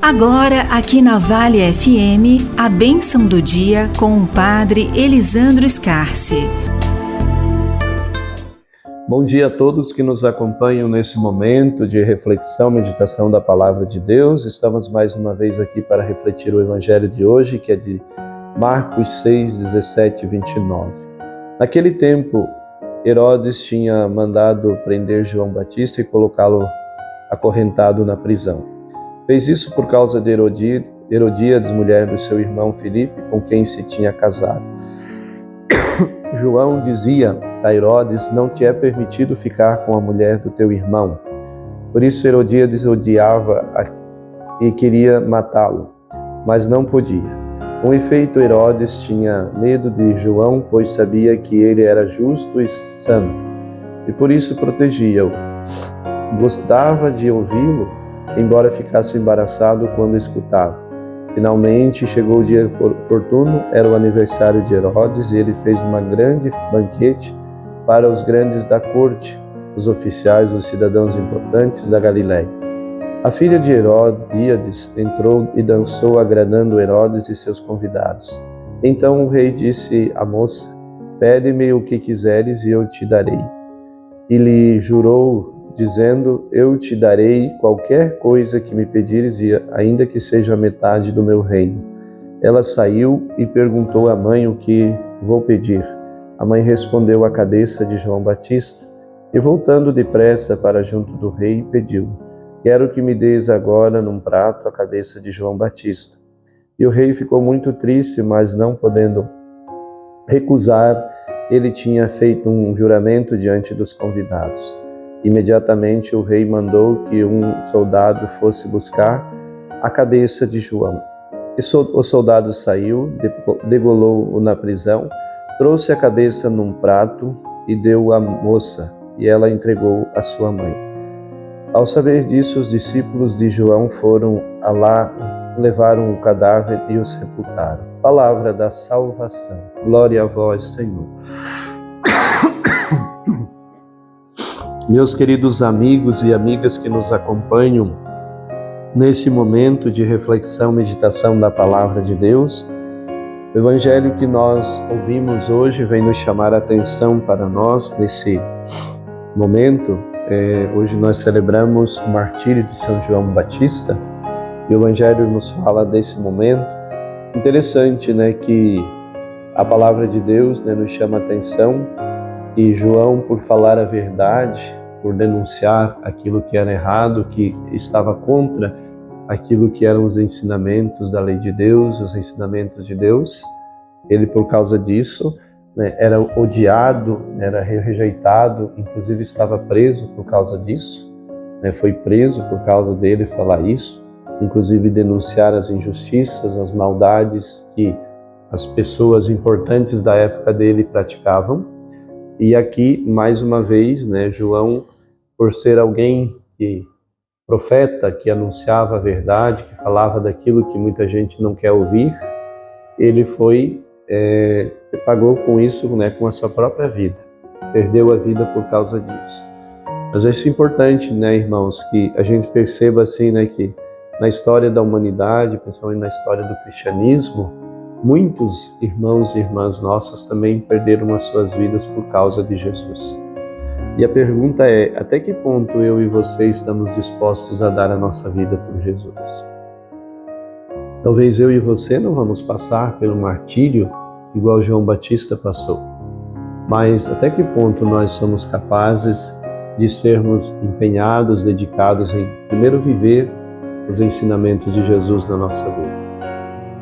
Agora, aqui na Vale FM, a bênção do dia com o Padre Elisandro Scarsi. Bom dia a todos que nos acompanham nesse momento de reflexão, meditação da Palavra de Deus. Estamos mais uma vez aqui para refletir o Evangelho de hoje, que é de Marcos 6, 17 e 29. Naquele tempo, Herodes tinha mandado prender João Batista e colocá-lo acorrentado na prisão. Fez isso por causa de Herodíades, mulher do seu irmão Filipe, com quem se tinha casado. João dizia a Herodes: não te é permitido ficar com a mulher do teu irmão. Por isso Herodíades odiava e queria matá-lo, mas não podia. Com efeito, Herodes tinha medo de João, pois sabia que ele era justo e santo, e por isso protegia-o. Gostava de ouvi-lo, embora ficasse embaraçado quando escutava. Finalmente chegou o dia oportuno, era o aniversário de Herodes, e ele fez uma grande banquete para os grandes da corte, os oficiais, os cidadãos importantes da Galiléia. A filha de Herodíades entrou e dançou, agradando Herodes e seus convidados. Então o rei disse à moça: pede-me o que quiseres e eu te darei. E lhe jurou, dizendo: eu te darei qualquer coisa que me pedires, ainda que seja a metade do meu reino. Ela saiu e perguntou à mãe: o que vou pedir? A mãe respondeu: a cabeça de João Batista. E voltando depressa para junto do rei, pediu: quero que me des agora num prato a cabeça de João Batista. E o rei ficou muito triste, mas não podendo recusar, ele tinha feito um juramento diante dos convidados. Imediatamente o rei mandou que um soldado fosse buscar a cabeça de João. O soldado saiu, degolou-o na prisão, trouxe a cabeça num prato e deu à moça, e ela entregou à sua mãe. Ao saber disso, os discípulos de João foram lá, levaram o cadáver e o sepultaram. Palavra da salvação. Glória a vós, Senhor. Meus queridos amigos e amigas que nos acompanham nesse momento de reflexão, meditação da Palavra de Deus, o Evangelho que nós ouvimos hoje vem nos chamar a atenção para nós nesse momento. Hoje nós celebramos o martírio de São João Batista e o Evangelho nos fala desse momento. Interessante, que a Palavra de Deus nos chama a atenção. E João, por falar a verdade, por denunciar aquilo que era errado, que estava contra aquilo que eram os ensinamentos da lei de Deus, os ensinamentos de Deus, ele, por causa disso, era odiado, era rejeitado, inclusive estava preso por causa disso, foi preso por causa dele falar isso, inclusive denunciar as injustiças, as maldades que as pessoas importantes da época dele praticavam. E aqui, mais uma vez, João, por ser alguém profeta, que anunciava a verdade, que falava daquilo que muita gente não quer ouvir, ele pagou com isso, com a sua própria vida. Perdeu a vida por causa disso. Mas é importante, irmãos, que a gente perceba assim, que na história da humanidade, principalmente na história do cristianismo, muitos irmãos e irmãs nossas também perderam as suas vidas por causa de Jesus. E a pergunta é: até que ponto eu e você estamos dispostos a dar a nossa vida por Jesus? Talvez eu e você não vamos passar pelo martírio igual João Batista passou, mas até que ponto nós somos capazes de sermos empenhados, dedicados em primeiro viver os ensinamentos de Jesus na nossa vida?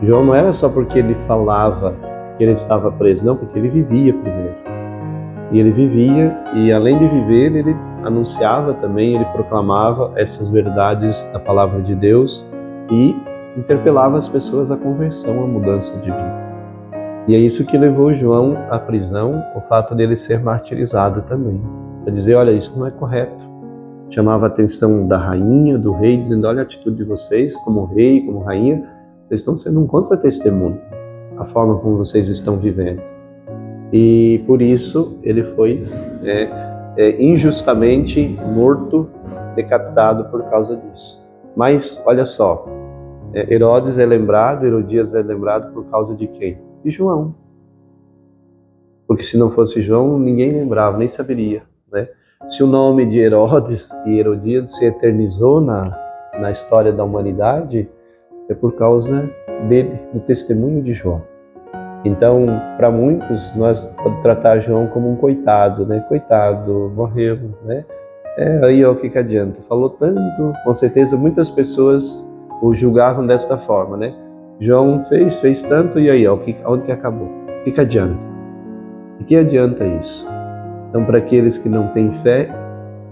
João não era só porque ele falava que ele estava preso, não, porque ele vivia primeiro. E ele vivia, e além de viver, ele anunciava também, ele proclamava essas verdades da palavra de Deus e interpelava as pessoas à conversão, à mudança de vida. E é isso que levou João à prisão, o fato dele ser martirizado também. Para dizer: olha, isso não é correto. Chamava a atenção da rainha, do rei, dizendo: olha a atitude de vocês, como rei, como rainha, vocês estão sendo um contra-testemunho, a forma como vocês estão vivendo. E por isso ele foi injustamente morto, decapitado por causa disso. Mas olha só, Herodes é lembrado, Herodias é lembrado por causa de quem? De João. Porque se não fosse João, ninguém lembrava, nem saberia, né? Se o nome de Herodes e Herodias se eternizou na história da humanidade, é por causa dele, do testemunho de João. Então, para muitos, nós podemos tratar João como um coitado, né? Coitado, morreu, né? Aí, ó, o que adianta? Falou tanto, com certeza muitas pessoas o julgavam desta forma, né? João fez tanto, e aí, ó, onde que acabou? O que adianta? De que adianta isso? Então, para aqueles que não têm fé,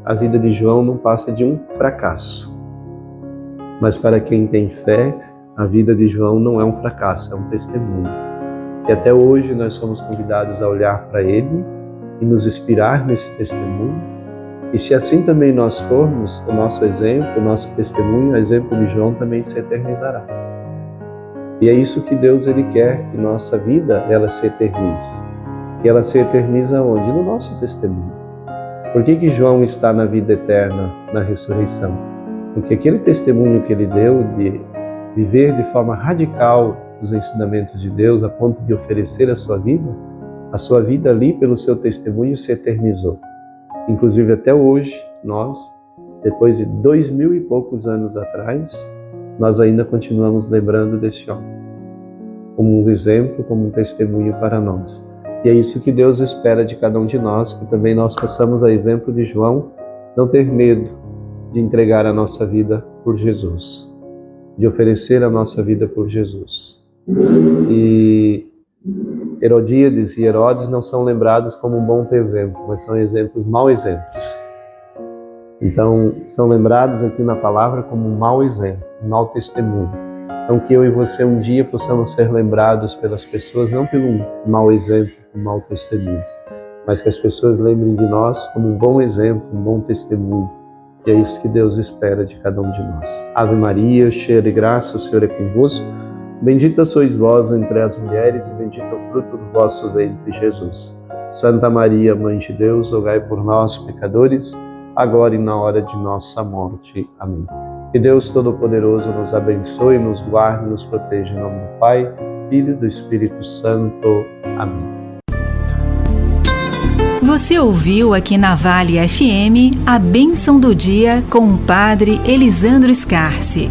a vida de João não passa de um fracasso. Mas para quem tem fé, a vida de João não é um fracasso, é um testemunho. E até hoje nós somos convidados a olhar para ele e nos inspirar nesse testemunho. E se assim também nós formos, o nosso exemplo, o nosso testemunho, o exemplo de João também se eternizará. E é isso que Deus ele quer, que nossa vida ela se eternize. E ela se eterniza onde? No nosso testemunho. Por que João está na vida eterna, na ressurreição? Porque aquele testemunho que ele deu de viver de forma radical os ensinamentos de Deus, a ponto de oferecer a sua vida ali pelo seu testemunho se eternizou. Inclusive até hoje, nós, depois de 2000 e poucos anos atrás, nós ainda continuamos lembrando desse homem, como um exemplo, como um testemunho para nós. E é isso que Deus espera de cada um de nós, que também nós possamos, a exemplo de João, não ter medo de entregar a nossa vida por Jesus, de oferecer a nossa vida por Jesus. E Herodíades e Herodes não são lembrados como um bom exemplo, mas são mau exemplos. Então, são lembrados aqui na palavra como um mau exemplo, um mau testemunho. Então, que eu e você um dia possamos ser lembrados pelas pessoas, não pelo mau exemplo, um mau testemunho, mas que as pessoas lembrem de nós como um bom exemplo, um bom testemunho. E é isso que Deus espera de cada um de nós. Ave Maria, cheia de graça, o Senhor é convosco. Bendita sois vós entre as mulheres e bendito é o fruto do vosso ventre, Jesus. Santa Maria, Mãe de Deus, rogai por nós, pecadores, agora e na hora de nossa morte. Amém. Que Deus Todo-Poderoso nos abençoe, nos guarde e nos proteja. Em nome do Pai, Filho e do Espírito Santo. Amém. Você ouviu aqui na Vale FM a bênção do dia com o Padre Elisandro Scarce.